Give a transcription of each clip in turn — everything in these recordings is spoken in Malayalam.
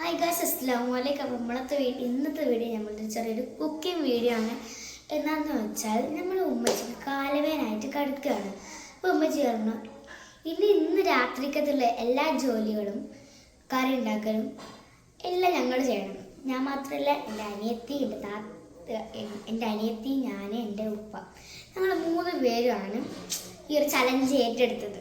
ഹായ് ഗായ്സ്, അസ്സലാമു അലൈക്കും. അപ്പോൾ ഇന്നത്തെ വീഡിയോ നമ്മളുടെ ചെറിയൊരു കുക്കിംഗ് വീഡിയോ ആണ്. എന്താണെന്ന് വെച്ചാൽ നമ്മൾ ഉമ്മച്ചിക്ക് കാലവേനായിട്ട് കിടക്കുകയാണ്. അപ്പോൾ ഉമ്മച്ചി പറഞ്ഞു ഇന്ന് രാത്രിക്കത്തുള്ള എല്ലാ ജോലികളും കറി ഉണ്ടാക്കലും എല്ലാം ഞങ്ങൾ ചെയ്യണം. ഞാൻ മാത്രമല്ല, എൻ്റെ അനിയത്തി ഞാൻ എൻ്റെ ഉപ്പ ഞങ്ങൾ 3 പേരുമാണ് ഈ ഒരു ചലഞ്ച് ഏറ്റെടുത്തത്.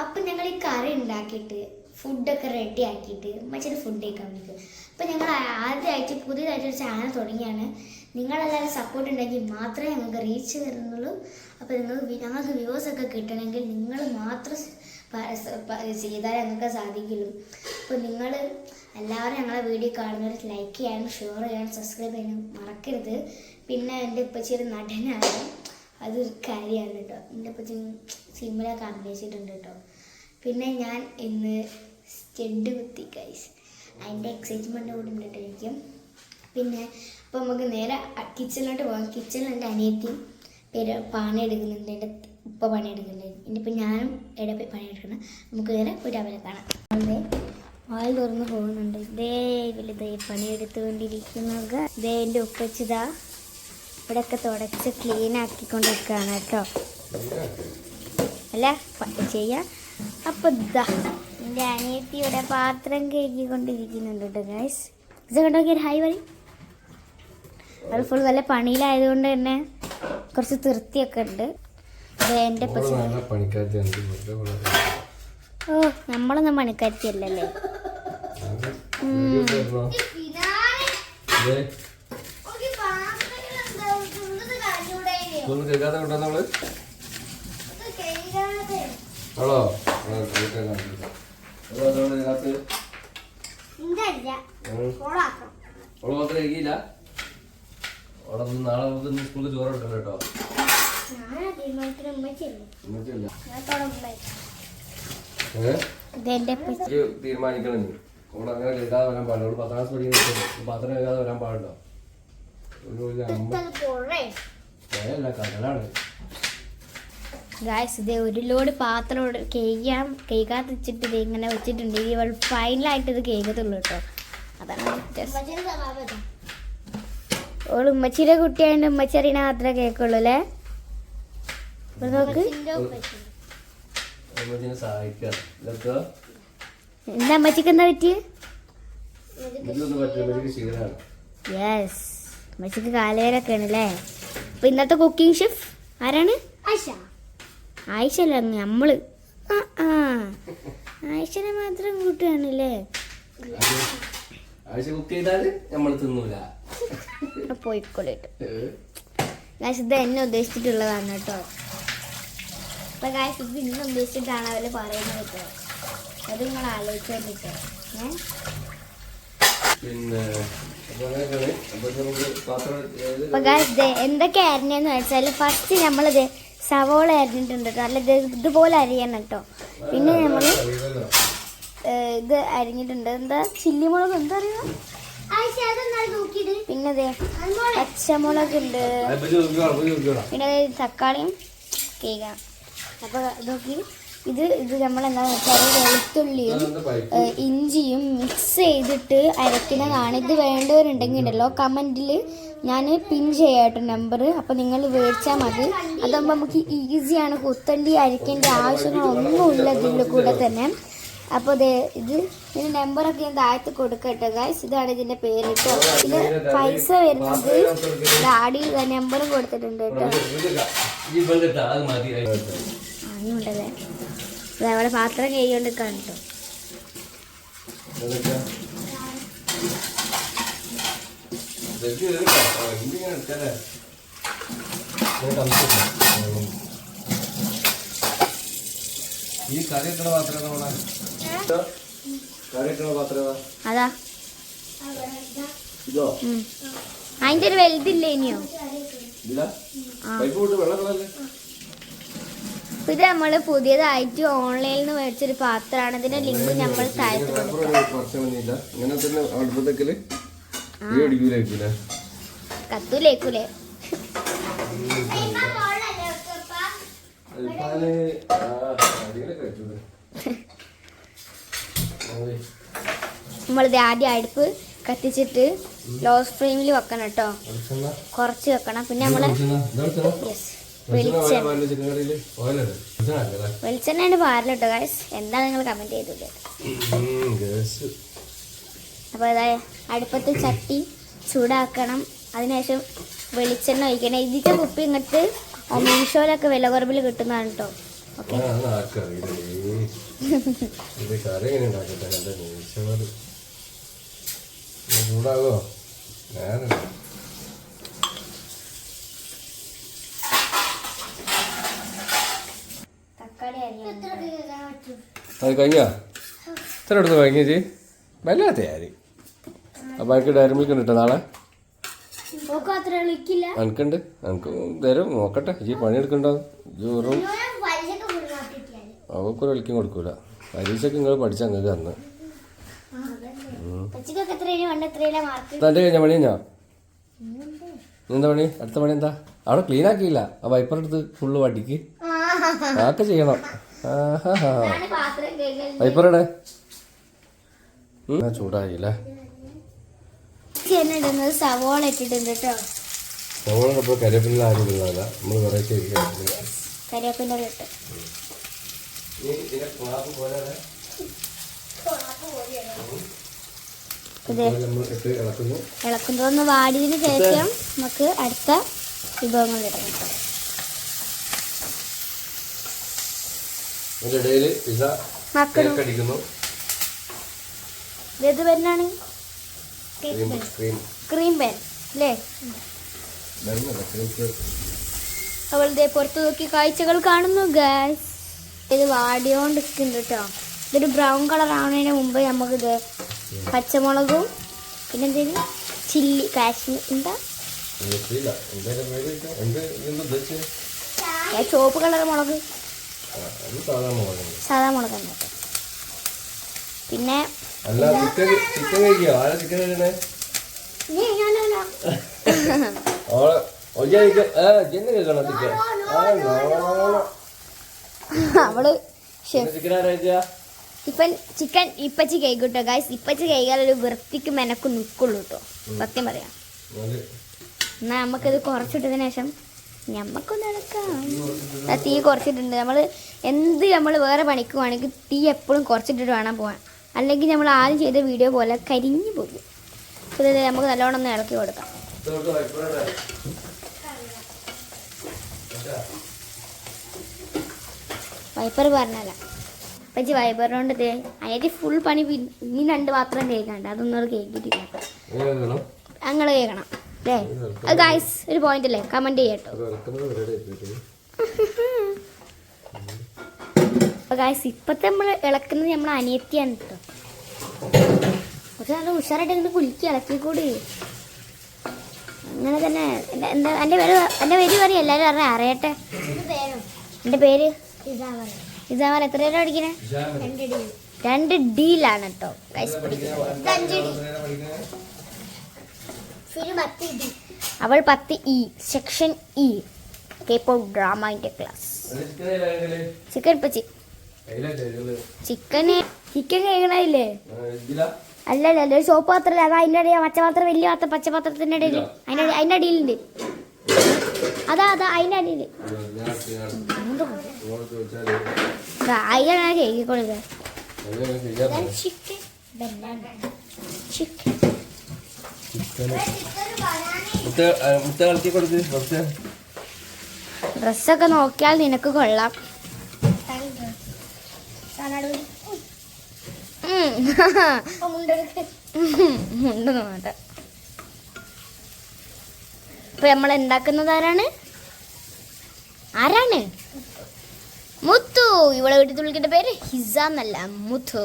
അപ്പം ഞങ്ങൾ ഈ കറി ഉണ്ടാക്കിയിട്ട് ഫുഡൊക്കെ റെഡി ആക്കിയിട്ട് മറ്റൊരു ഫുഡ് കഴിക്കാൻ വിളിക്കും. അപ്പോൾ ഞങ്ങൾ ആദ്യമായിട്ട് പുതിയതായിട്ടൊരു ചാനൽ തുടങ്ങിയാണ്. നിങ്ങളെല്ലാവരും സപ്പോർട്ട് ഉണ്ടെങ്കിൽ മാത്രമേ ഞങ്ങൾക്ക് റീച്ച് വരുന്നുള്ളൂ. അപ്പോൾ ഞങ്ങൾക്ക് വ്യൂവേഴ്സൊക്കെ കിട്ടണമെങ്കിൽ നിങ്ങൾ മാത്രം ചെയ്താലേ ഞങ്ങൾക്ക് സാധിക്കുള്ളൂ. അപ്പോൾ നിങ്ങൾ എല്ലാവരും ഞങ്ങളെ വീഡിയോ കാണുന്നവർ ലൈക്ക് ചെയ്യാനും ഷെയർ ചെയ്യാനും സബ്സ്ക്രൈബ് ചെയ്യാനും മറക്കരുത്. പിന്നെ എൻ്റെ ഉപ്പച്ചിയൊരു നടനാണ്, അതൊരു കാര്യമാണ് കേട്ടോ. എൻ്റെ ഉപ്പച്ചി സിനിമയിലൊക്കെ അഭിനയിച്ചിട്ടുണ്ട് കേട്ടോ. പിന്നെ ഞാൻ ഇന്ന് സ്റ്റെഡ് കുത്തി ഗൈസ്, അതിൻ്റെ എക്സൈറ്റ്മെൻറ്റ് കൂടി ഉണ്ട് എനിക്ക്. പിന്നെ അപ്പോൾ നമുക്ക് നേരെ കിച്ചണിലോട്ട് പോകാം. കിച്ചണിൽ എൻ്റെ അനിയത്തിയും പണിയെടുക്കുന്നുണ്ട്, എൻ്റെ ഉപ്പ പണിയെടുക്കുന്നുണ്ട്. ഇനിയിപ്പോൾ ഞാനും ഇടയിൽ പണിയെടുക്കണം. നമുക്ക് നേരെ പോയിട്ട് അവരെ കാണാം. അതെ, വാൽ തുറന്ന് പോകുന്നുണ്ട്. ഇതേ പണിയെടുത്തുകൊണ്ടിരിക്കുന്നത്. ഇതേ എൻ്റെ ഉപ്പച്ചിതാ ഇവിടെയൊക്കെ തുടച്ച് ക്ലീൻ ആക്കിക്കൊണ്ടിരിക്കുകയാണ് കേട്ടോ. അല്ല ചെയ്യാം. അപ്പോൾ ഇതാ എൻ്റെ അനിയത്തി ഇവിടെ പാത്രം കഴുകിക്കൊണ്ടിരിക്കുന്നുണ്ട് കേട്ടോ ഗൈസ്. ഇത് കണ്ടോക്കി ഹായ് പറയും. അത് ഫുൾ നല്ല പണിയിലായതുകൊണ്ട് തന്നെ കുറച്ച് തൃപ്തിയൊക്കെ ഉണ്ട്. എൻ്റെ ഓ, നമ്മളൊന്നും പണിക്കാരത്തിയല്ലേ. നാളെ സ്കൂളിൽ ചോറ് എടുക്കണം കേട്ടോ. തീരുമാനിക്കണം. അവിടെ അങ്ങനെ കേൾക്കാതെ വരാൻ പാടില്ല. 10ാം ക്ലാസ് പഠിക്കുന്ന പാത്രം കേൾക്കാതെ വരാൻ പാടുണ്ടോ? കടലാണ് ഗായ്സ്. ഇതേ ഒരു ലോഡ് പാത്രം കേൾക്കാത്ത വെച്ചിട്ട് ഇത് ഇങ്ങനെ വെച്ചിട്ടുണ്ട്. ഇവൾ ഫൈനലായിട്ട് ഇത് കേൾക്കത്തുള്ളൂ കേട്ടോ. അതാണ് ഓൾ ഉമ്മച്ചിയുടെ കുട്ടിയായതുകൊണ്ട് ഉമ്മച്ചി അറിയണ മാത്രമേ കേൾക്കുള്ളൂ അല്ലേ. നോക്ക് എന്താ അമ്മച്ചിക്ക് എന്താ പറ്റിയ? യെസ്, അമ്മച്ചിക്ക് കാലവേരൊക്കെ ആണ് അല്ലേ. അപ്പൊ ഇന്നത്തെ കുക്കിംഗ് ഷെഫ് ആരാണ്? ആയിഷ അല്ല, നമ്മള്. ആയിഷനെ മാത്രം കൂട്ടുകയാണല്ലേ. പോയിക്കൊള്ളിട്ട് ഗായ്സ്, ഇത് എന്നെ ഉദ്ദേശിച്ചിട്ടുള്ളതാണ് കേട്ടോ. അപ്പൊ ഗായ്സ്, ഇത് ഇന്ന് ഉദ്ദേശിച്ചിട്ടാണ് അവര് പറയുന്നത് കേട്ടോ. അത് നിങ്ങൾ ആലോചിച്ചോണ്ടിട്ടോ. അപ്പൊ ഗായ്സ്, എന്തൊക്കെ അരിഞ്ഞെന്ന് വെച്ചാല് ഫസ്റ്റ് നമ്മളിത് സവോള അരിഞ്ഞിട്ടുണ്ട് കേട്ടോ. അല്ല, ഇതുപോലെ അരിയണം കേട്ടോ. പിന്നെ നമ്മള് ഇത് അരിഞ്ഞിട്ടുണ്ട്. എന്താ ചില്ലി മുളക്, എന്താ അറിയാം. പിന്നെ പച്ചമുളക് ഉണ്ട്. പിന്നെ തക്കാളിയും കേൾക്കാം. അപ്പൊ നോക്കി ഇത് നമ്മളെന്താന്ന് വെച്ചാൽ വെളുത്തുള്ളിയും ഇഞ്ചിയും മിക്സ് ചെയ്തിട്ട് അരക്കുന്നതാണ്. ഇത് വേണ്ടവരുണ്ടെങ്കിൽ ഉണ്ടല്ലോ കമന്റിൽ ഞാൻ പിൻ ചെയ്യാട്ടോ നമ്പർ. അപ്പോൾ നിങ്ങൾ മേടിച്ചാൽ മതി. അതാകുമ്പോൾ നമുക്ക് ഈസിയാണ്, കുത്തണ്ടി അരിക്കേണ്ട ആവശ്യങ്ങളൊന്നുമില്ല ഇതിൻ്റെ കൂടെ തന്നെ. അപ്പോൾ ഇതിൻ്റെ നമ്പറൊക്കെ ഞാൻ താഴത്ത് കൊടുക്കട്ടെ ഗായ്സ്. ഇതാണ് ഇതിൻ്റെ പേര് കേട്ടോ. പിന്നെ പൈസ വരുന്നത് ഡാഡി നമ്പറും കൊടുത്തിട്ടുണ്ട് കേട്ടോ. അങ്ങോട്ടല്ലേ അവിടെ പാത്രം കഴിക്കൊണ്ടിരിക്കാൻ കേട്ടോ. ഈ കറി എത്ര പാത്രം അതാ അതിന്റെ ഒരു വലുതില്ലേ ഇനിയോ? ഇത് നമ്മള് പുതിയതായിട്ട് ഓൺലൈനിൽ നിന്ന് മേടിച്ചൊരു പാത്രമാണ്. ഇതിന്റെ ലിങ്ക് നമ്മൾ താഴത്ത് കത്തൂലേക്കൂലേ. നമ്മളിത് ആദ്യം അടുപ്പ് കത്തിച്ചിട്ട് ലോ ഫ്ലെയിമിൽ വെക്കണം കേട്ടോ, കുറച്ച് വെക്കണം. പിന്നെ നമ്മള് വെളിച്ചെണ്ണ പാരല കേട്ടോ ഗൈസ്. എന്താ നിങ്ങൾ കമന്റ് ചെയ്തത്? അപ്പോൾ അതായത് അടുപ്പത്ത് ചട്ടി ചൂടാക്കണം. അതിനുശേഷം വെളിച്ചെണ്ണ ഒഴിക്കണം. ഇതിന്റെ കുപ്പി ഇങ്ങോട്ട് മീഷോയിലൊക്കെ വില കുറവിൽ കിട്ടുന്നതാണ് കേട്ടോ. ഓക്കെ, ചൂടാകോ? അത് കഴിഞ്ഞാ ഇത്ര എടുത്ത് കഴിഞ്ഞേച്ചി വല്ലാത്ത ആര്. അപ്പൊ എനിക്ക് ഡയറി മിൽക്ക് ഉണ്ട് നാളെ. എനിക്കുണ്ട്, എനിക്ക് തരും. നോക്കട്ടെ, ഈ പണിയെടുക്കണ്ടാവും. ചോറും അവക്കൊരു വിളിക്കും കൊടുക്കൂല. പരീക്ഷയ്ക്ക് നിങ്ങൾ പഠിച്ച നിങ്ങൾക്ക് അന്ന് തന്റെ കഴിഞ്ഞ പണി കഴിഞ്ഞാ? എന്താ പണി? അടുത്ത പണി എന്താ? അവിടെ ക്ലീൻ ആക്കിയില്ല. ആ വൈപ്പർ എടുത്ത് ഫുള്ള് വടിക്ക് ആക്കെ ചെയ്യണം. വൈപ്പറടെ ചൂടായില്ലേ? സവോള ഇട്ടിട്ടുണ്ട് കേട്ടോ. സവോള കരിവേപ്പില ആരും ഇടുന്നതല്ല, നമ്മൾ വെറൈറ്റി കരിവേപ്പില ഇട്ട് ഇളക്കുന്നതൊന്ന് വാടിയതിന് ശേഷം നമുക്ക് അടുത്ത വിഭവങ്ങൾ ഇടണം. ഇത് വരുന്നതാണ് ക്രീം പാൻ അല്ലേ? അവളുടെ പുറത്ത് നോക്കി കാഴ്ചകൾ കാണുന്നു ഗൈസ്. ഇത് വാടിയോണ്ടിരിക്കുന്നുണ്ട് കേട്ടോ. ഇതൊരു ബ്രൗൺ കളർ ആവുന്നതിന് മുമ്പ് നമുക്കിത് പച്ചമുളകും പിന്നെ എന്തേലും ചില്ലി കാശ്മീർ എന്താ ചുവപ്പ് കളർ മുളക്, സാധാ മുളക് തന്നെ. പിന്നെ അവള് ഇപ്പം ചിക്കൻ ഇപ്പച്ചി കഴിക്കൂട്ടോ ഗൈസ്. ഇപ്പച്ചി കഴിക്കാൻ ഒരു വൃത്തിക്ക് മെനക്ക് നിൽക്കുള്ളൂ കേട്ടോ, സത്യം പറയാം. എന്നാ നമുക്കിത് കുറച്ചിട്ടതിന് ശേഷം ഞമ്മക്കൊന്ന് ഇളക്കാം. തീ കുറച്ചിട്ടുണ്ട്. നമ്മൾ വേറെ പണിക്കുവാണെങ്കിൽ തീ എപ്പോഴും കുറച്ചിട്ടിട്ട് വേണം പോകാൻ. അല്ലെങ്കിൽ നമ്മൾ ആദ്യം ചെയ്ത വീഡിയോ പോലെ കരിഞ്ഞു പോകും. ഇത് നമുക്ക് നല്ലോണം ഒന്ന് ഇളക്കി കൊടുക്കാം. വൈപ്പർ പറഞ്ഞല്ല പച്ചി വൈപ്പറിനോണ്ട് അതിന് ഫുൾ പണി. ഇനി 2 പാത്രം കേൾക്കാണ്ട്, അതൊന്നും കേൾക്കിട്ടില്ല. അങ്ങനെ കേൾക്കണം അല്ലേ? അത് ഗൈസ് ഒരു പോയിന്റ് അല്ലേ? കമന്റ് ചെയ്യട്ടോ. അപ്പൊ ഗൈസ് ഇപ്പത്തെ നമ്മൾ ഇളക്കുന്നത് നമ്മൾ അനിയത്തിയാണ് കേട്ടോ. പക്ഷെ നല്ല ഉഷാറായിട്ട് ഇങ്ങനെ കുലുക്കി ഇളക്കിക്കൂടി. അങ്ങനെ തന്നെ. എന്താ എൻ്റെ പേര് പറയും, എല്ലാവരും അറിയട്ടെ. എൻ്റെ പേര് ഇസാമൽ. എത്ര രൂപ പഠിക്കണേ? 2 ഡിയിലാണ് കേട്ടോ ഗൈസ് പഠിക്കുന്നത്. അവൾ 10E സെക്ഷൻ E K-pop ഡ്രാമയുടെ ക്ലാസ്. ചിക്കൻ പച്ചി ചിക്കൻ കഴിക്കണില്ലേ? അല്ലല്ല, ഒരു സോപ്പ് പാത്രമല്ല, അത് അതിൻ്റെ ഇടയിൽ പച്ചപാത്രം, വലിയ പാത്രം പച്ചപാത്രത്തിൻ്റെ ഇടയിൽ അതിൻ്റെ അടിയിലുണ്ട്. അതാ അതിൻ്റെ അടിയിൽ അതിലാണ് കേൾക്കിക്കൊടുക്കുക. ഡ്രസ്സൊക്കെ നോക്കിയാൽ നിനക്ക് കൊള്ളാം. ഇപ്പൊ നമ്മൾ ഉണ്ടാക്കുന്നത് ആരാണ്? മുത്തു. ഇവളെ വീട്ടിൽ വിളിക്കേണ്ട പേര് ഹിസ എന്നല്ല, മുത്തു.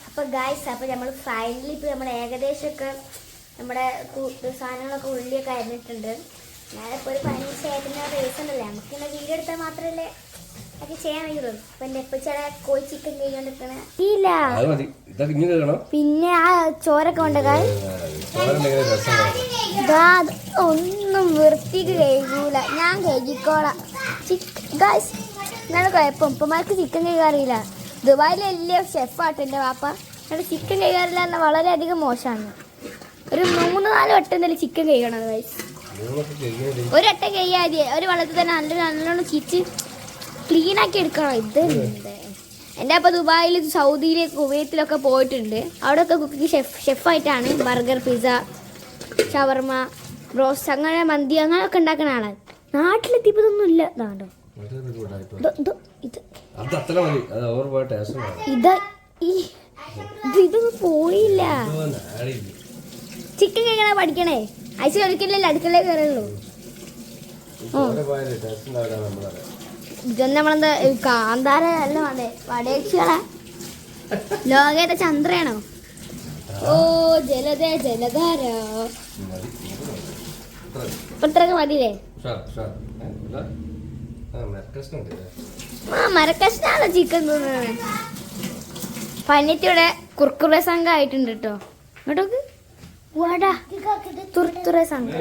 അപ്പോൾ ഗായ്സ്, അപ്പോൾ നമ്മൾ ഫൈനലി ഇപ്പോൾ നമ്മൾ ഏകദേശമൊക്കെ നമ്മുടെ സാധനങ്ങളൊക്കെ ഉള്ളിയൊക്കെ അരിഞ്ഞിട്ടുണ്ട്. ഞാനിപ്പോൾ ഒരു 15 റേസ് ഉണ്ടല്ലേ, നമുക്കിങ്ങനെ വീഡിയോ എടുത്താൽ മാത്രമല്ലേ അത് ചെയ്യാൻ കഴിയുള്ളൂ. അപ്പൊ എന്റെ എപ്പച്ചടെ കോഴി ചിക്കൻ കഴിക്കൊണ്ടിരിക്കണ ഇല്ല. അത് മതി. ഇതൊക്കെ ഇങ്ങനെ കഴിക്കണം. പിന്നെ ആ ചോരൊക്കെ ഉണ്ടകാൻ ഒന്നും വൃത്തിക്ക് കഴിക്കൂല. ഞാൻ കഴിക്കോളാം. എന്നാണ് കുഴപ്പം. ഉപ്പമാർക്ക് ചിക്കൻ കഴിക്കാറില്ല. ദുബായിലെ വലിയ ഷെഫാട്ടോ എൻ്റെ വാപ്പ. എന്നിട്ട് ചിക്കൻ കഴിക്കാറില്ല എന്നാൽ വളരെയധികം മോശമാണ്. ഒരു 3-4 വട്ടം എന്തായാലും ചിക്കൻ കഴിക്കണം ഗൈസ്. ഒരു വട്ടം കഴിയാൽ മതി. ഒരു വെള്ളത്തിൽ തന്നെ നല്ലോണം ചിച്ച് ക്ലീനാക്കി എടുക്കണം. ഇത് എൻ്റെ അപ്പം ദുബായിൽ സൗദിയിൽ കുവൈത്തിലൊക്കെ പോയിട്ടുണ്ട്. അവിടെയൊക്കെ കുക്കിംഗ് ഷെഫായിട്ടാണ്. ബർഗർ, പിസ്സ, ഷവർമ, ബ്രോസ്റ്റ് അങ്ങനെ മന്തി അങ്ങനെയൊക്കെ ഉണ്ടാക്കുന്ന ആളാണ്. നാട്ടിലെത്തിയപ്പോൾ ഇതൊന്നും ഇല്ല. ഇതാണ്ടോ ഇതൊന്നും പോയില്ല. ചിക്കൻ കഴിക്കണ പഠിക്കണേ. ആഴ്ചയിൽ ഒരിക്കലല്ലേ അടുക്കളയിൽ കയറുള്ളൂ. ഇതൊന്നും നമ്മളെന്താ കാന്താര എല്ലാം അതെ വടയക്ഷികളാ. ലോകത്തെ ചന്ദ്രയാണോ? ഓ ജലധ ജലധാര. ഇത്രയൊക്കെ മതിയില്ലേ? മരക്കഷ്ണാണോ ചിക്കൻ തിന്നുന്നത്? പനിയത്തിയുടെ കുർക്കുറെ സംഘം ആയിട്ടുണ്ട് കേട്ടോ. ഇങ്ങോട്ടോക്ക് വാടാ തുറത്തുറ സംഘം.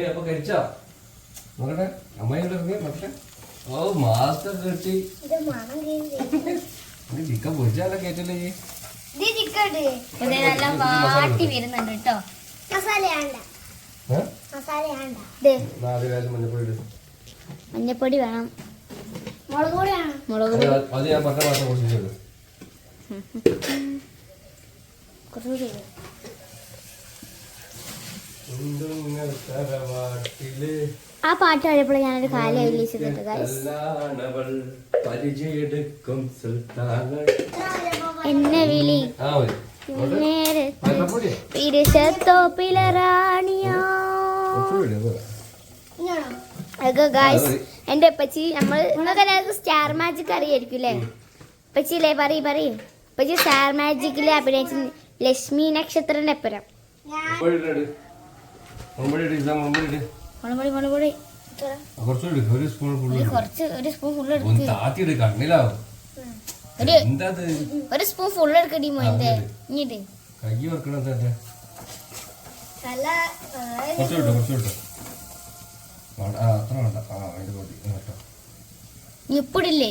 വാട്ടി വരുന്നുണ്ട് കേട്ടോ. മഞ്ഞപ്പൊടി വേണം, മുളക് പൊടി വേണം. മുളക് പൊടി ആ പാട്ട് കഴിയപ്പോഴും ഞാനൊരു കാലം എഴുതിച്ചിട്ടുണ്ട്. എന്നെ വിളി പിരിശത്തോപ്പിലെ റാണിയാ. എന്റെ ഉപ്പച്ചി നിങ്ങൾക്ക് സ്റ്റാർ മാജിക് അറിയായിരിക്കും. ഉപ്പച്ചില്ലേ പറയും. ഉപ്പച്ചി സ്റ്റാർ മാജിക്കില് അഭിനയിച്ച ലക്ഷ്മി നക്ഷത്രന്റെ അപ്പുറം. ഒരു സ്പൂൺ ഫുള്ള് എടുക്കടി മോന്റെ. ഇപ്പിടില്ലേ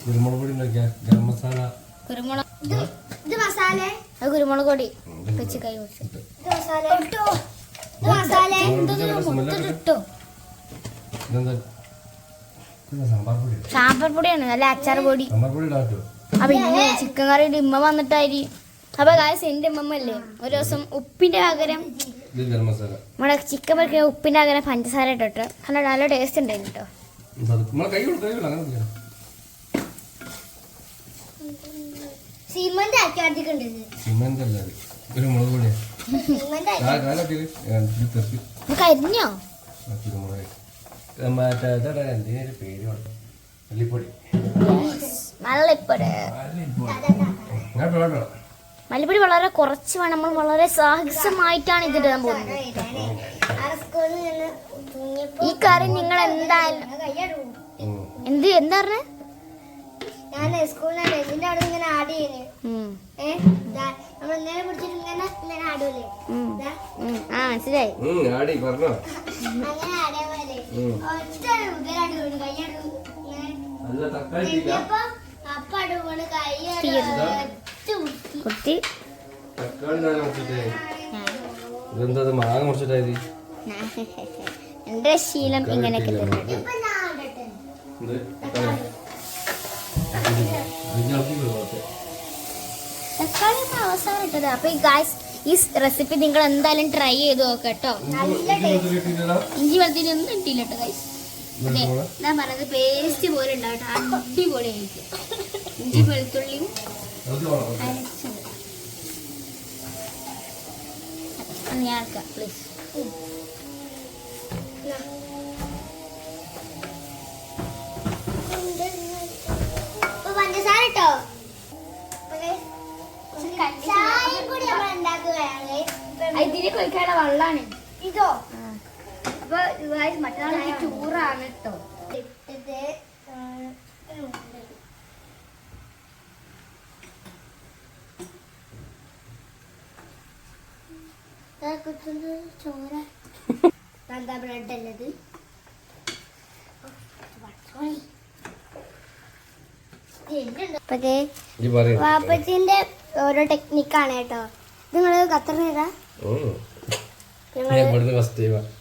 കുരുമുളക് പൊടി ഗരം മസാല. കുരുമുളക് പൊടി വെച്ച് കൈ സാമ്പാർ പൊടിയാണ് അല്ല അച്ചാർ പൊടി. പിന്നെ ചിക്കൻ കറിയുടെ ഉമ്മ വന്നിട്ടായി. അപ്പൊ ഗായ്സ് എന്റെ ഉമ്മ അല്ലേ ഒരു ദിവസം ഉപ്പിന്റെ പകരം നമ്മുടെ ചിക്കൻ പൊരിക്കുന്ന ഉപ്പിന്റെ പകരം പഞ്ചസാര ഇട്ടിട്ട് നല്ല ടേസ്റ്റ് ഉണ്ടായിരുന്നു കേട്ടോ. കരിഞ്ഞോ? മല്ലിപ്പൊടി വളരെ കുറച്ച് വേണം. നമ്മൾ വളരെ സാഹസമായിട്ടാണ് ഇത് ഇടാൻ പോകുന്നത്. ഈ കറി നിങ്ങൾ എന്തായാലും എന്താ പറഞ്ഞേ? ഞാൻ സ്കൂളിൽ ഇതിന്റെ അവിടെ ഇങ്ങനെ ആഡ് ചെയ്യുന്നു. നമ്മൾ ഇങ്ങനെ പിടിച്ചിട്ട് ഇങ്ങനെ ആടൂലേ? മനസ്സിലായി. അങ്ങനെ ആടിയ പോലെ കുത്തി എന്റെ ശീലം ഇങ്ങനെയൊക്കെ തക്കാളി അവസാനം ഇട്ടത്. അപ്പൊ ഈ റെസിപ്പി നിങ്ങൾ എന്തായാലും ട്രൈ ചെയ്ത് നോക്കട്ടോ. ഇഞ്ചി വെളുത്തുള്ളി ഒന്നും ഇട്ടില്ല കേട്ടോ ഗൈസ്. അതെ ഞാൻ പറഞ്ഞത് പേസ്റ്റ് പോലെ ഉണ്ടാവട്ടെ. അടിപൊളിയായിരിക്കും. ഇഞ്ചി വെളുത്തുള്ളിയും അരച്ചത് ഞാൻ പ്ലീസ്. പഞ്ചസാര ഇട്ടോ. ഇതിന് കൊയ്ക്കാനുള്ള വെള്ളാണ് ഇതോ. അപ്പൊ മറ്റന്നാൾ ടൂറാണ് കേട്ടോ. ചോര എന്താ ബ്രെഡ് അല്ലത്. വാപ്പച്ചിന്റെ ഓരോ ടെക്നിക്കാണ് കേട്ടോ. നിങ്ങള് ഖത്തറിനാ?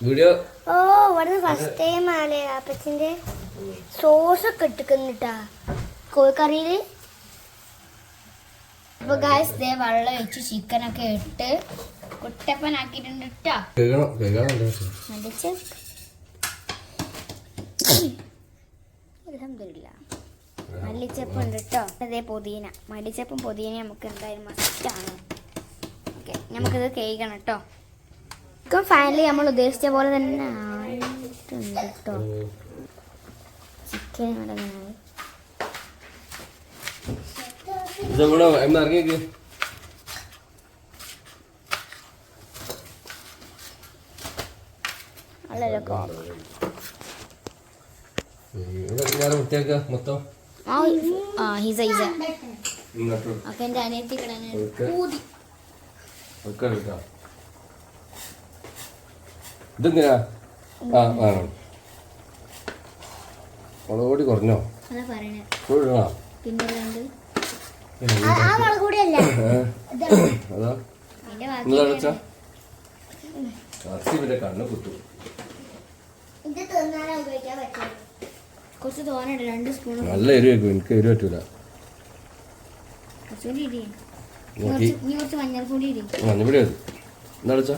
വീഡിയോ ഓ ഇവിടുന്ന് ഫസ്റ്റ് ടൈം ആണ് വാപ്പച്ചിന്റെ സോസ് ഒക്കെ ഇട്ടിട്ടാ കോഴിക്കറിയില്. അപ്പൊ ഗായ്സ് ദേ വെള്ളം വെച്ച് ചിക്കനൊക്കെ ഇട്ട് കുട്ടപ്പനാക്കിയിട്ടുണ്ട് കേട്ടോ. മല്ലിച്ചപ്പ് ഉണ്ട് കേട്ടോ. അതേ പുതിന, മല്ലിച്ചപ്പും പുതിനയും നമുക്ക് എന്തായാലും മസ്റ്റാണ്. ഓക്കെ, നമുക്കിത് കേൾക്കണം കേട്ടോ. ചിക്കൻ ഫൈനലി നമ്മൾ ഉദ്ദേശിച്ച പോലെ തന്നെ ആയിട്ടുണ്ട് കേട്ടോ. ചിക്കൻ ഇറങ്ങിയേക്ക്. മൊത്തം എന്റെ അനിയത്തി ഇതെന്തിനാ? മുളക് കുറഞ്ഞോ? കണ്ണ് കുത്തു. കുറച്ച് തോന്നുന്നുണ്ട്, 2 സ്പൂൺ. നല്ല എരിവ് വെക്കും, എനിക്ക് എരിവ് പറ്റൂല. കുറച്ച് മഞ്ഞൾപ്പൊടി മഞ്ഞപ്പൊടി മതി. എന്താ വെച്ചാ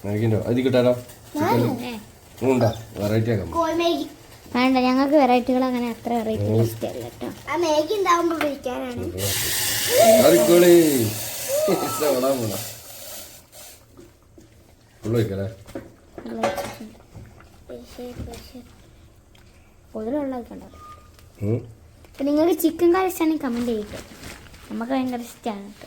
മാഗിന്റെ അത് കിട്ടാലോ. വെറൈറ്റി ആക്കാം. വേണ്ട, ഞങ്ങൾക്ക് വെറൈറ്റികൾ അങ്ങനെ അത്ര വെറൈറ്റികൾ ഇഷ്ടമല്ല കേട്ടോ. ആ മാഗി ഉണ്ടാവുമ്പോ കഴിക്കാനാണ്. നിങ്ങൾക്ക് ചിക്കൻ കറി ഇഷ്ടമാണെങ്കിൽ കമന്റ് ചെയ്തിട്ട്. നമുക്ക് ഭയങ്കര ഇഷ്ടമാണ് കേട്ടോ.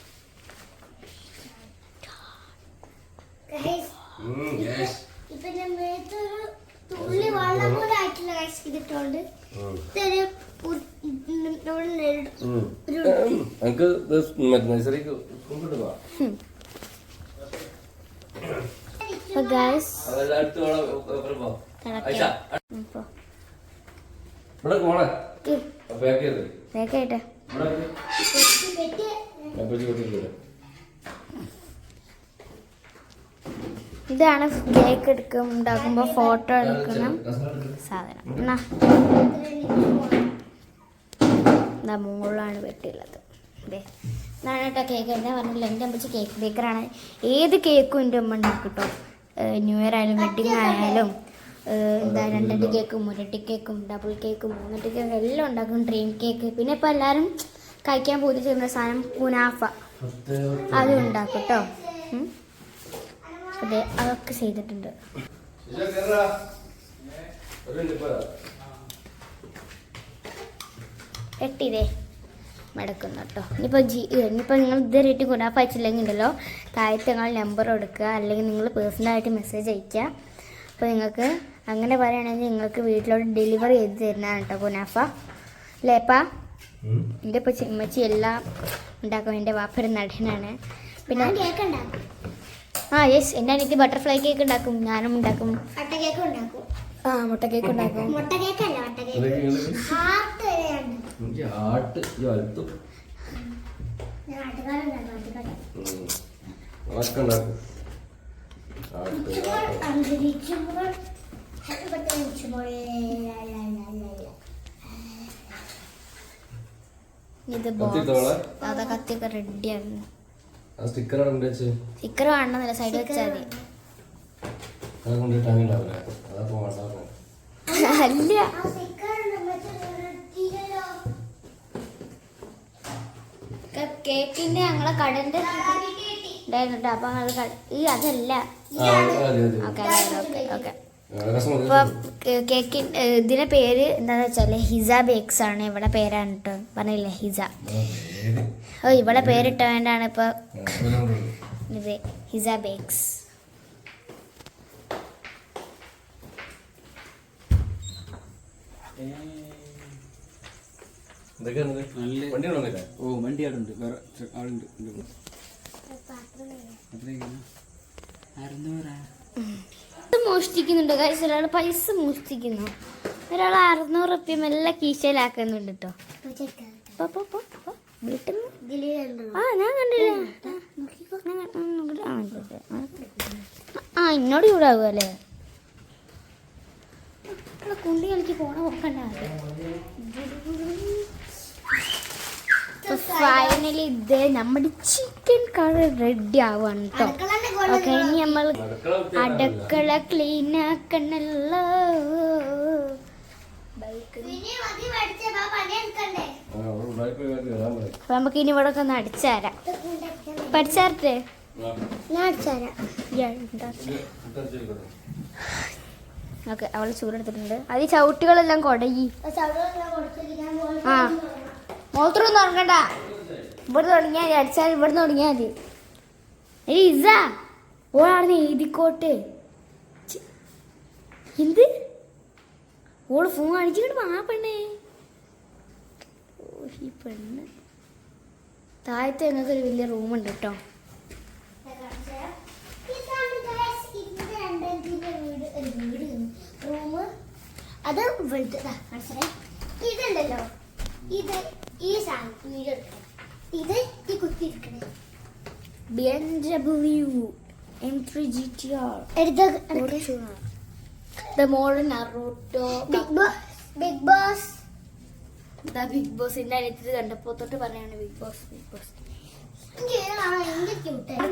ഇതാണ് കേക്ക് ഉണ്ടാക്കുമ്പോ ഫോട്ടോ എടുക്കുന്ന സാധനം. മുകളിലാണ് വെട്ടിയുള്ളത്. ഇതാണ് കേട്ടോ കേക്ക്. എന്താ പറഞ്ഞില്ല, എൻ്റെ അമ്മച്ചി കേക്ക് ബേക്കറാണ്. ഏത് കേക്കും എൻ്റെ അമ്മ ഉണ്ടാക്കും കേട്ടോ. ന്യൂ ഇയർ ആയാലും വെഡിങ് ആയാലും എന്താ 2 കേക്കും 1 കേക്കും ഡബിൾ കേക്കും 3 കേക്കും എല്ലാം ഉണ്ടാക്കും. ഡ്രീം കേക്ക്, പിന്നെ ഇപ്പം എല്ലാവരും കഴിക്കാൻ പൂതി ചെയ്യുന്ന സാധനം കുനാഫ, അതും ഉണ്ടാക്കും കേട്ടോ. അതെ, അതൊക്കെ ചെയ്തിട്ടുണ്ട്. കെട്ടിതേ മടക്കുന്നു കേട്ടോ. ഇനിയിപ്പോൾ നിങ്ങൾ ഇതുവരെയായിട്ട് കുനാഫ അയച്ചില്ലെങ്കിൽ ഉണ്ടല്ലോ, താഴത്ത് നിങ്ങൾ നമ്പർ കൊടുക്കുക, അല്ലെങ്കിൽ നിങ്ങൾ പേഴ്സണലായിട്ട് മെസ്സേജ് അയയ്ക്കുക. അപ്പോൾ നിങ്ങൾക്ക് അങ്ങനെ പറയുകയാണെങ്കിൽ നിങ്ങൾക്ക് വീട്ടിലോട്ട് ഡെലിവറി ചെയ്ത് തരുന്നതാണ് കേട്ടോ കുനാഫ. അല്ലേപ്പാ? എൻ്റെ ഇപ്പോൾ ചിമ്മച്ചി എല്ലാം ഉണ്ടാക്കും. എൻ്റെ വാപ്പൊരു നടനാണ്. പിന്നെ കേക്ക് ഉണ്ടാക്കും. യെസ്, എൻ്റെ അനിയത്തി ബട്ടർഫ്ലൈ കേക്ക് ഉണ്ടാക്കും, ഞാനും ഉണ്ടാക്കും. മുട്ട കേക്ക് ഉണ്ടാക്കും. മുട്ട കേക്ക് ഉണ്ടാക്കും. ഇത് അതാ കത്തിയൊക്കെ റെഡിയാണ്. സ്റ്റിക്കർ കാണണമെന്നില്ല, സൈഡ് വെച്ചാൽ മതി. അല്ല, കേക്കിന്റെ ഞങ്ങളെ കടന്റെ ഉണ്ടായിരുന്നു കേട്ടോ. അപ്പൊ അതല്ല. Okay okay okay. ഇപ്പോൾ കേക്ക് ഇതിൻ്റെ പേര് എന്താണെന്ന് വെച്ചാൽ ഹിസ ബേക്സ് ആണ്. ഇവിടെ പേരാണ് കേട്ടോ, പറഞ്ഞില്ലേ ഹിസ. ഓ ഇവിടെ പേരിട്ട വേണ്ടാണ് ഇപ്പോൾ ഇത് ഹിസ ബേക്സ്. ഓ വണ്ടി ആടുണ്ട്, വേറെ ആളുണ്ട്. മോഷ്ടിക്കുന്നുണ്ട് ഗൈസ്, ഒരാൾ പൈസ മോഷ്ടിക്കുന്നു. ഒരാൾ 600 റുപ്യ മെല്ലെ കീശയിലാക്കുന്നുണ്ട് കേട്ടോ. വീട്ടിൽ നിന്ന് ഞാൻ കണ്ടില്ല. എന്നോട് ചൂടാവുക അല്ലേ? കുണ്ടി കളിക്ക് പോണ നോക്കണ്ട. ഫൈനലി ഇത് നമ്മുടെ ചിക്കൻ കറി റെഡി ആവാണ് കേട്ടോ. ഓക്കെ, ഇനി നമ്മൾ അടുക്കള ക്ലീൻ ആക്കണല്ലോ. അപ്പൊ നമുക്ക് ഇനി ഇവിടെ ഒക്കെ ഒന്ന് അടിച്ചുതരാം. പഠിച്ചാരട്ടെ ഞാൻ അടിച്ചുതരാം. ഓക്കെ, അവള് ചൂടെടുത്തിട്ടുണ്ട്. അത് ഈ ചവിട്ടികളെല്ലാം കൊടയി. ആ മോത്രം തുടങ്ങണ്ട, ഇവിടെ തുടങ്ങിയാൽ മതി. അടിച്ചാൽ ഇവിടെ തുടങ്ങിയാൽ മതി. ഇസ ഓളാണെന്ന് എഴുതിക്കോട്ടെ. എന്ത് ഓള് ഫോൺ കാണിച്ചിട്ട് ആ പെണ്ണേ. ഓ ഈ പെണ്ണ്. താഴത്തെ ഞങ്ങൾക്ക് ഒരു വലിയ റൂമുണ്ട് കേട്ടോ. റൂമ് അത് ഇതുണ്ടല്ലോ, ഇത് ഈ സാധനം വീഡിയോ എടുക്കണം. ഇത് ഈ കുത്തിയിരിക്കണേ BMW M3 GTR The modern Naruto Big Boss big ബോസിന്റെ അനിയത്തി കണ്ടപ്പോ തൊട്ട് പറയാണ് ബിഗ് ബോസ്.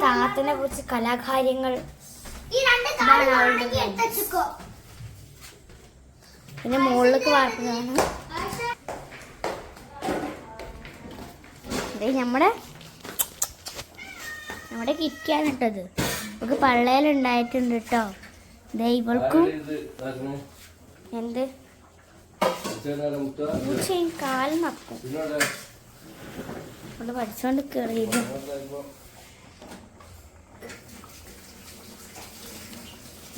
താത്തിനെ കുറിച്ച് കലാകാര്യങ്ങൾ. പിന്നെ മുകളിലേക്ക് വാർത്തതാണ്. നമ്മുടെ കിറ്റാണ് ഇട്ടത്. നമുക്ക് പള്ളയിലുണ്ടായിട്ടുണ്ട് കേട്ടോ. ദേ ഇവൾക്കും എന്ത് കാലം നക്കും ഇവിടെ പഠിച്ചോണ്ട് കയറിയത്.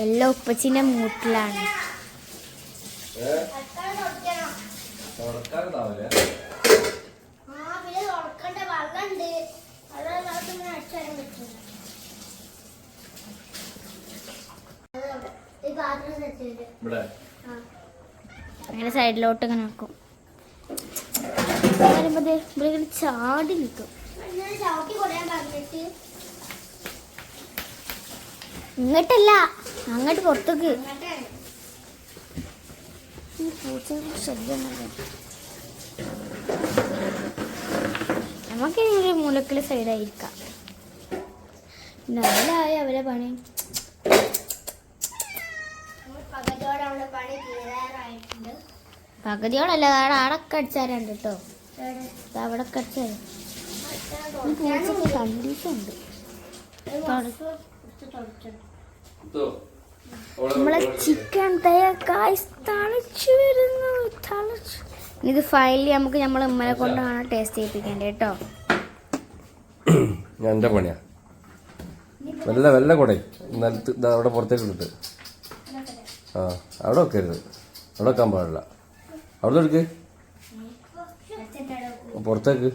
എല്ലാം ഉപ്പച്ചിന്റെ മൂട്ടിലാണ്. അങ്ങനെ സൈഡിലോട്ട് ഇങ്ങനെ വെക്കും. ചാടി നിൽക്കും. ഇങ്ങോട്ടല്ല, അങ്ങോട്ട് പുറത്തേക്ക്. ശല്യം നമുക്ക് ഒരു മൂലക്കില് സൈഡായിരിക്കാം. നല്ലതായി അവരെ പണി. പകുതിയോടല്ല, അടക്ക അടിച്ചാലുണ്ട് കേട്ടോ. അവിടെ അടിച്ചാൽ കണ്ടീഷനുണ്ട്. നമ്മളെ ചിക്കൻ തളിച്ചു വരുന്നു. ഇത് ഫൈനലി നമുക്ക് നമ്മളെ ഉമ്മനെ കൊണ്ടാണ് ടേസ്റ്റ് ചെയ്യിപ്പിക്കേണ്ടത് കേട്ടോ. എൻ്റെ പണിയാ വല്ല വല്ല കൂടെ നിലത്ത് അവിടെ പുറത്തേക്ക് ഇട്ടിട്ട്. ആ അവിടെ വെക്കരുത്, അവിടെ വെക്കാൻ പാടില്ല. അവിടെ എടുക്ക് പുറത്തേക്ക്.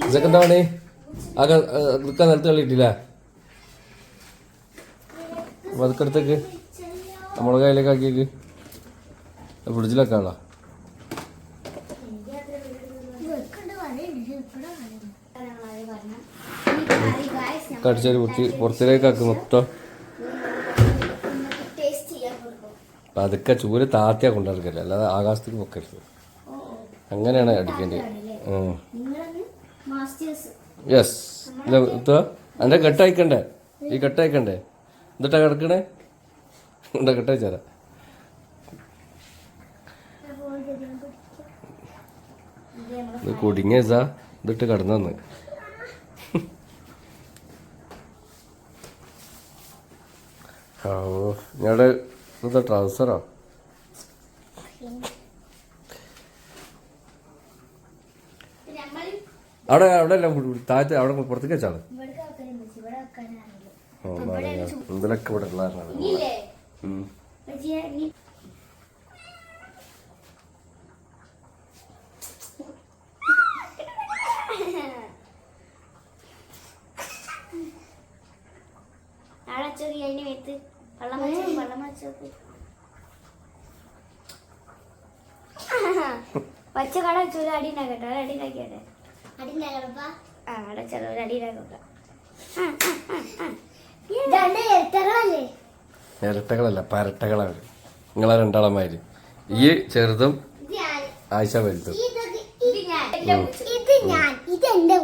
ഇതൊക്കെ എന്താ പണി? ആ നിൽക്കാൻ നിലത്ത് കളിയിട്ടില്ല. അപ്പം അതൊക്കെ എടുത്തേക്ക് നമ്മളെ കയ്യിലേക്ക് ആക്കിയേക്ക്. ഫ്രിഡ്ജിലൊക്കെയാണോ? കടിച്ചൊരു പുറത്തിലേക്ക് ആക്കി മൊത്തം. അതൊക്കെ ചൂര് താത്തിയാ കൊണ്ടിറക്കല്ലേ, അല്ലാതെ ആകാശത്തേക്ക് പൊക്കരുത്. അങ്ങനെയാണ് അടിക്കേണ്ടത്. യെസ്. എൻ്റെ കെട്ടയക്കണ്ടേ? ഈ കെട്ടയക്കണ്ടേ? എന്നിട്ടാ കിടക്കണേ? എന്താ കെട്ടയച്ചാരാ? നമ്മൾ ഇത് കുടുങ്ങിയ ഇതാ ഇതിട്ട് കിടന്നു. ഓ ഞങ്ങളുടെ ഇത് ട്രൗസറോ? അവിടെ അവിടെ അല്ല താഴത്ത് അവിടെ പുറത്തേക്ക് വെച്ചാണ്. ഇവിടെ വെക്കാനുണ്ട്, ഇവിടെ വെക്കാനറിയില്ല. ഇതിലൊക്കെ ഇവിടെ ഉള്ളതാണ്. ഇല്ലേ നീ നാളെ അച്ചോക്കി അതിന് മേത്ത് വെള്ളം വെച്ചോക്ക് പച്ച കട വെച്ചൊരു അടി ഉണ്ടാക്കട്ടെ. ഒരു അടി ഉണ്ടാക്കിയാട്ടെ. അടി ഉണ്ടാക്കണപ്പാ. ആ അവിടെ ചെറു ഒരു അടി ഉണ്ടാക്കട്ടെ. ഇരട്ടകളല്ലേ? ഇരട്ടകളല്ല, പരട്ടകളാണ്. നിങ്ങളെ രണ്ടാളന്മാര്. ഈ ചെറുതും ആയിഷ വലുതും.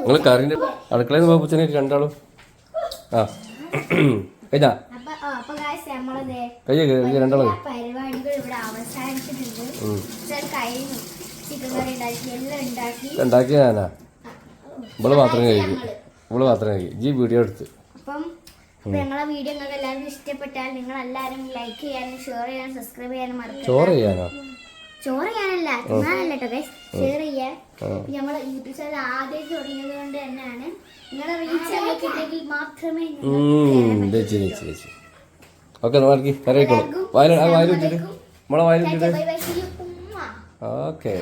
നിങ്ങൾ കറിന്റെ അടുക്കളയിൽ നിന്ന് പൂച്ചനെ രണ്ടാളും. ആ കഴിഞ്ഞാ കയ്യ രണ്ടാളും പരിപാടികൾ ഇവിടെ അവസാനിച്ചിട്ടുണ്ട്. കഴിഞ്ഞു. ചിക്കൻ കറി ഉണ്ടാക്കി, എല്ലാം ഉണ്ടാക്കി. ഉണ്ടാക്കിയ ഞാനാ. ഇവള് മാത്രം കഴിക്കും. ഈ വീഡിയോ എടുത്ത്. അപ്പം ഞങ്ങളെ വീഡിയോ നിങ്ങൾക്ക് എല്ലാവർക്കും ഇഷ്ടപ്പെട്ടാൽ നിങ്ങൾ എല്ലാവരും ലൈക്ക് ചെയ്യാനും ഷെയർ ചെയ്യാനും സബ്സ്ക്രൈബ് ചെയ്യാനും മറക്കരുത്. ചോറ് ചെയ്യാനോ? ചോറ് ചെയ്യാനല്ല, തിന്നാനല്ല കേട്ടോ, ഷെയർ ചെയ്യാൻ. ഞങ്ങളെ യൂട്യൂബ് ചാനൽ ആദ്യം തുടങ്ങിയത് കൊണ്ട് തന്നെയാണ്. നിങ്ങളെ റീച്ച് ആക്കിയിട്ടെങ്കിൽ മാത്രമേ ഓക്കെ നോക്കി കറിയിക്കോളൂ. വയലിട്ടിട്ട് നമ്മളെ വയലിട്ടിട്ട് ബൈ ബൈ. ഓക്കെ.